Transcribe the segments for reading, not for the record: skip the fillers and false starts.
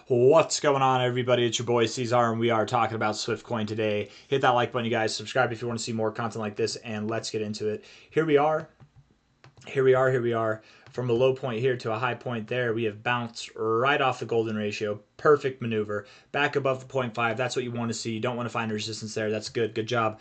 What's going on, everybody? It's your boy C-Zar, and we are talking about Swiftcoin today. Hit that like button, you guys. Subscribe if you want to see more content like this, and let's get into it. Here we are. From a low point here to a high point there, we have bounced right off the golden ratio. Perfect maneuver. Back above the 0.5. That's what you want to see. You don't want to find resistance there. That's good. Good job.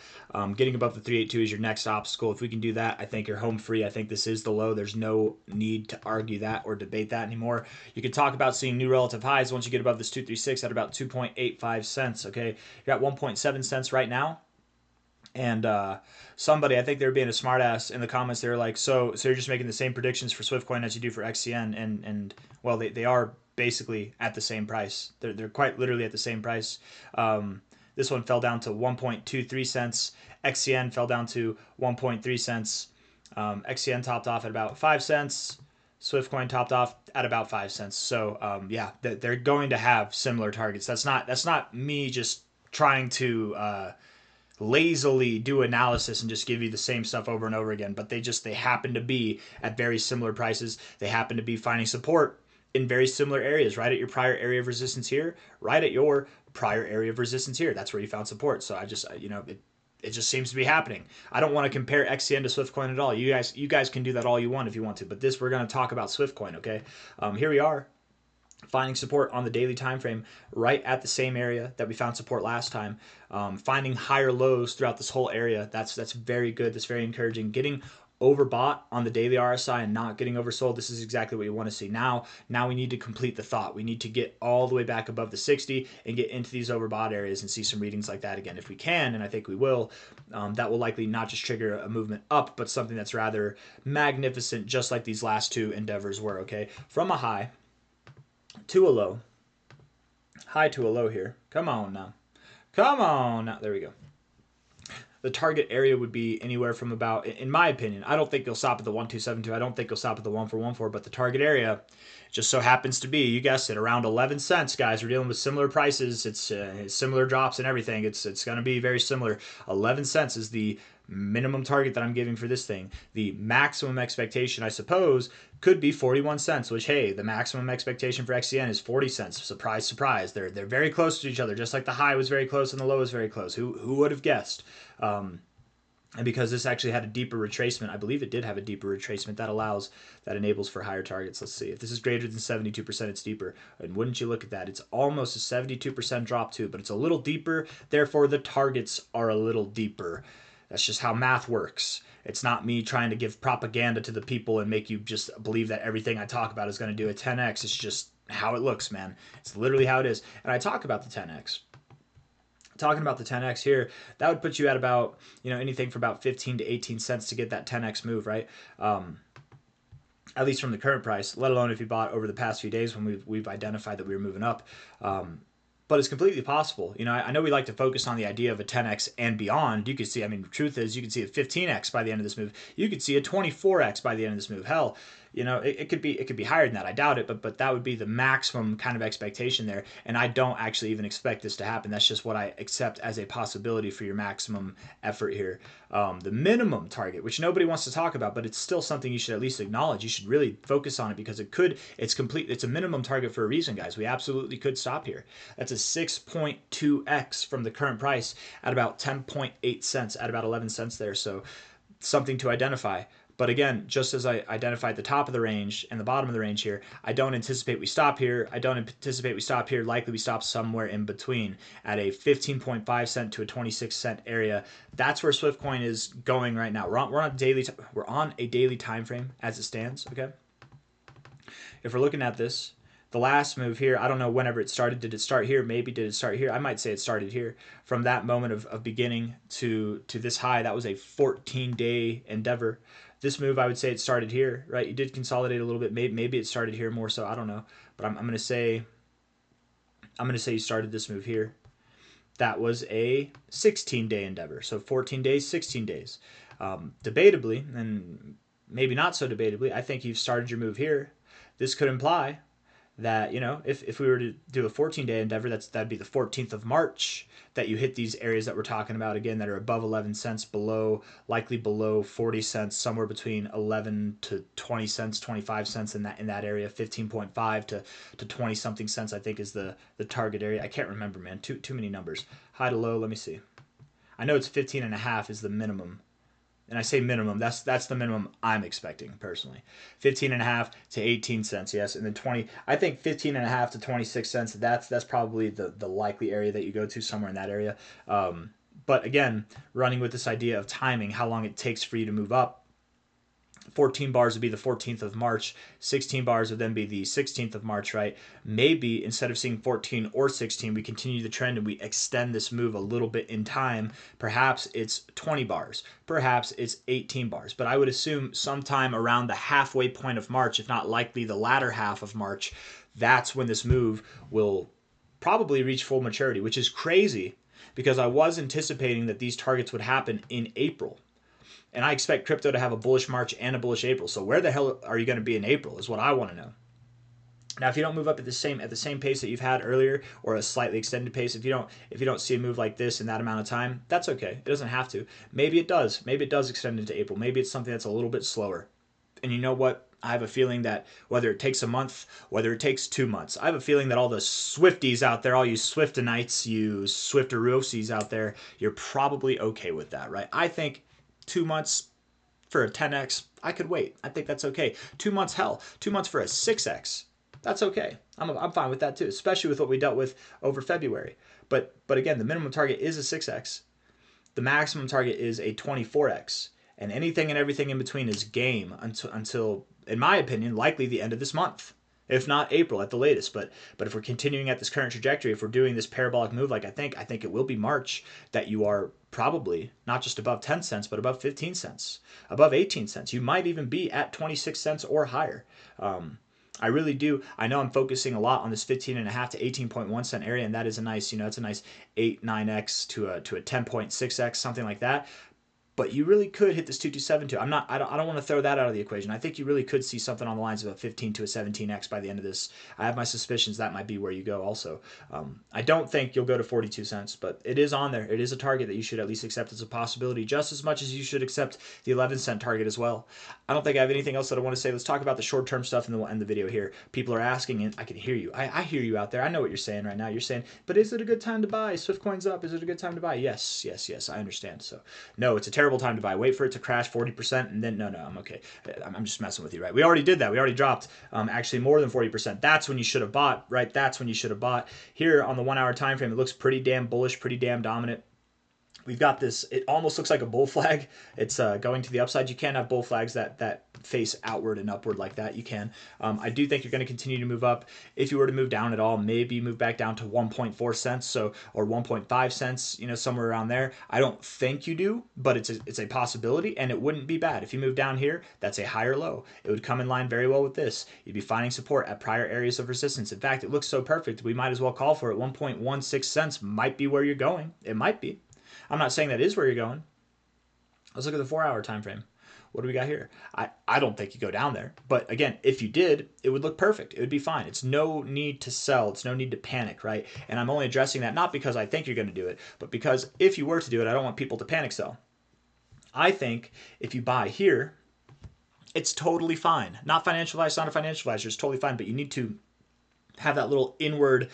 Getting above the 382 is your next obstacle. If we can do that, I think you're home free. I think this is the low. There's no need to argue that or debate that anymore. You can talk about seeing new relative highs once you get above this 236 at about 2.85 cents. Okay, you're at 1.7 cents right now. And somebody, I think they were being a smartass in the comments. They were like, so you're just making the same predictions for Swiftcoin as you do for XCN, and well, they are basically at the same price. They're quite literally at the same price. This one fell down to 1.23 cents. XCN fell down to 1.3 cents. XCN topped off at about 5 cents. Swiftcoin topped off at about 5 cents. So yeah, they're going to have similar targets. That's not me just trying to lazily do analysis and just give you the same stuff over and over again, but they happen to be at very similar prices. They happen to be finding support in very similar areas, right at your prior area of resistance here, right at your prior area of resistance here. That's where you found support. So I just, it just seems to be happening. I don't want to compare XCN to Swiftcoin at all. You guys can do that all you want if you want to, but we're going to talk about Swiftcoin. Okay, here we are, finding support on the daily time frame right at the same area that we found support last time. Finding higher lows throughout this whole area. That's very good. That's very encouraging. Getting overbought on the daily RSI and not getting oversold. This is exactly what you want to see. Now we need to complete the thought. We need to get all the way back above the 60 and get into these overbought areas and see some readings like that again. If we can, and I think we will, that will likely not just trigger a movement up, but something that's rather magnificent, just like these last two endeavors were. Okay, from a high to a low, high to a low here. Come on now. There we go. The target area would be anywhere from about, in my opinion, I don't think you'll stop at the 1272. I don't think you'll stop at the 1414, but the target area just so happens to be, you guessed it, around 11 cents, guys. We're dealing with similar prices. It's similar drops and everything. It's going to be very similar. 11 cents is the minimum target that I'm giving for this thing. The maximum expectation, I suppose, could be 41 cents, which, hey, the maximum expectation for XCN is 40 cents. Surprise, surprise. They're very close to each other, just like the high was very close and the low was very close. Who would have guessed? And because this actually had a deeper retracement, I believe it did have a deeper retracement, that enables for higher targets. Let's see. If this is greater than 72%, it's deeper. And wouldn't you look at that? It's almost a 72% drop too, but it's a little deeper. Therefore, the targets are a little deeper. That's just how math works. It's not me trying to give propaganda to the people and make you just believe that everything I talk about is going to do a 10x. It's just how it looks, man. It's literally how it is. And I talk about the 10x. Talking about the 10x here, that would put you at about, anything from about 15 to 18 cents to get that 10x move, right? At least from the current price, let alone if you bought over the past few days when we've identified that we were moving up. But it's completely possible. I know we like to focus on the idea of a 10x and beyond. You could see, the truth is you could see a 15x by the end of this move. You could see a 24x by the end of this move. Hell, it could be higher than that. I doubt it, but that would be the maximum kind of expectation there. And I don't actually even expect this to happen. That's just what I accept as a possibility for your maximum effort here. The minimum target, which nobody wants to talk about, but it's still something you should at least acknowledge. You should really focus on it because it's a minimum target for a reason, guys. We absolutely could stop here. That's a 6.2x from the current price at about 10.8 cents, at about 11 cents there. So something to identify. But again, just as I identified the top of the range and the bottom of the range here, I don't anticipate we stop here. Likely we stop somewhere in between at a 15.5 cent to a 26 cent area. That's where Swiftcoin is going right now. We're on a daily time frame as it stands. Okay. If we're looking at this, the last move here, I don't know whenever it started. Did it start here? Maybe did it start here? I might say it started here. From that moment of beginning to this high, that was a 14-day endeavor. This move, I would say it started here, right? You did consolidate a little bit. Maybe it started here more so. I don't know. But I'm going to say you started this move here. That was a 16-day endeavor. So 14 days, 16 days. Debatably, and maybe not so debatably, I think you've started your move here. This could imply that, if we were to do a 14-day endeavor, that'd be the 14th of March that you hit these areas that we're talking about again that are above 11 cents, likely below 40 cents, somewhere between 11 to 20 cents, 25 cents in that area. 15.5 to 20 something cents I think is the target area. I can't remember, man. Too many numbers. High to low, let me see. I know it's 15.5 is the minimum. And I say minimum, that's the minimum I'm expecting personally. 15.5 to 18 cents, yes. And then 20, I think 15.5 to 26 cents, that's probably the likely area that you go to, somewhere in that area. But again, running with this idea of timing, how long it takes for you to move up. 14 bars would be the 14th of March. 16 bars would then be the 16th of March, right? Maybe instead of seeing 14 or 16, we continue the trend and we extend this move a little bit in time. Perhaps it's 20 bars. Perhaps it's 18 bars. But I would assume sometime around the halfway point of March, if not likely the latter half of March, that's when this move will probably reach full maturity, which is crazy because I was anticipating that these targets would happen in April. And I expect crypto to have a bullish March and a bullish April. So where the hell are you going to be in April is what I want to know. Now, if you don't move up at the same pace that you've had earlier, or a slightly extended pace, if you don't see a move like this in that amount of time, that's okay. It doesn't have to. Maybe it does. Maybe it does extend into April. Maybe it's something that's a little bit slower. And you know what? I have a feeling that whether it takes a month, whether it takes 2 months, I have a feeling that all the Swifties out there, all you Swiftonites, you Swifterosies out there, you're probably okay with that, right? I think 2 months for a 10x, I could wait. I think that's okay. 2 months, hell, 2 months for a 6x, that's okay. I'm fine with that too, especially with what we dealt with over February. But again, the minimum target is a 6x. The maximum target is a 24x. And anything and everything in between is game until, in my opinion, likely the end of this month. If not April at the latest. But if we're continuing at this current trajectory, if we're doing this parabolic move like I think it will be March that you are probably not just above 10 cents, but above 15 cents, above 18 cents. You might even be at 26 cents or higher. I really do. I know I'm focusing a lot on this 15.5 to 18.1 cent area, and that is a nice, it's a nice 8, 9x to a 10.6x, something like that. But you really could hit this 227 too. I don't want to throw that out of the equation. I think you really could see something on the lines of a 15 to a 17x by the end of this. I have my suspicions that might be where you go also. I don't think you'll go to 42 cents, but it is on there. It is a target that you should at least accept as a possibility, just as much as you should accept the 11 cent target as well. I don't think I have anything else that I want to say. Let's talk about the short-term stuff and then we'll end the video here. People are asking, and I can hear you. I hear you out there. I know what you're saying right now. You're saying, but is it a good time to buy? Swiftcoin's up. Is it a good time to buy? Yes. I understand. So, no, it's a terrible time to buy. Wait for it to crash 40% and then no, I'm okay. I'm just messing with you, right? We already did that. We already dropped actually more than 40%. That's when you should have bought, right? That's when you should have bought. Here on the 1 hour time frame, it looks pretty damn bullish, pretty damn dominant. We've got this, it almost looks like a bull flag. It's going to the upside. You can't have bull flags that face outward and upward like that. You can. I do think you're going to continue to move up. If you were to move down at all, maybe move back down to 1.4 cents, or 1.5 cents, somewhere around there. I don't think you do, but it's a possibility, and it wouldn't be bad. If you move down here, that's a higher low. It would come in line very well with this. You'd be finding support at prior areas of resistance. In fact, it looks so perfect, we might as well call for it. 1.16 cents might be where you're going. It might be. I'm not saying that is where you're going. Let's look at the 4 hour time frame. What do we got here? I don't think you go down there. But again, if you did, it would look perfect. It would be fine. It's no need to sell. It's no need to panic, right? And I'm only addressing that not because I think you're going to do it, but because if you were to do it, I don't want people to panic sell. I think if you buy here, it's totally fine. Not financial advice, not a financial advisor. It's totally fine, but you need to have that little inward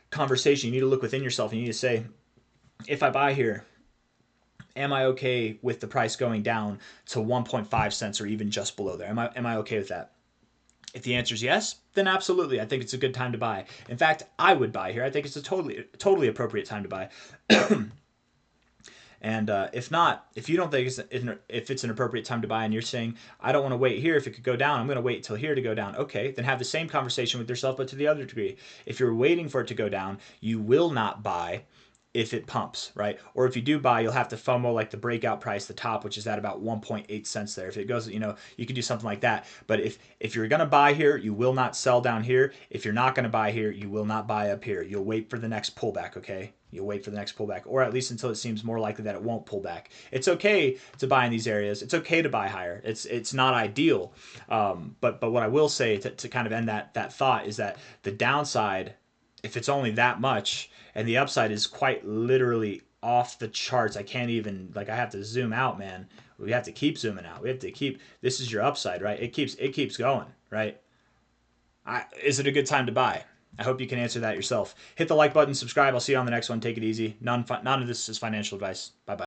conversation. You need to look within yourself and you need to say, if I buy here, am I okay with the price going down to 1.5 cents or even just below there? Am I okay with that? If the answer is yes, then absolutely. I think it's a good time to buy. In fact, I would buy here. I think it's a totally appropriate time to buy. And if not, if you don't think if it's an appropriate time to buy and you're saying, I don't want to wait here if it could go down, I'm going to wait till here to go down. Okay, then have the same conversation with yourself, but to the other degree. If you're waiting for it to go down, you will not buy if it pumps, right? Or if you do buy, you'll have to FOMO like the breakout price, the top, which is at about 1.8 cents there. If it goes, you can do something like that. But if you're going to buy here, you will not sell down here. If you're not going to buy here, you will not buy up here. You'll wait for the next pullback, okay? You wait for the next pullback, or at least until it seems more likely that it won't pull back. It's okay to buy in these areas. It's okay to buy higher. It's not ideal, but what I will say to kind of end that thought is that the downside, if it's only that much, and the upside is quite literally off the charts. I can't even, like, I have to zoom out, man. We have to keep zooming out. We have to keep. This is your upside, right? It keeps going, right? Is it a good time to buy? I hope you can answer that yourself. Hit the like button, subscribe. I'll see you on the next one. Take it easy. None of this is financial advice. Bye bye.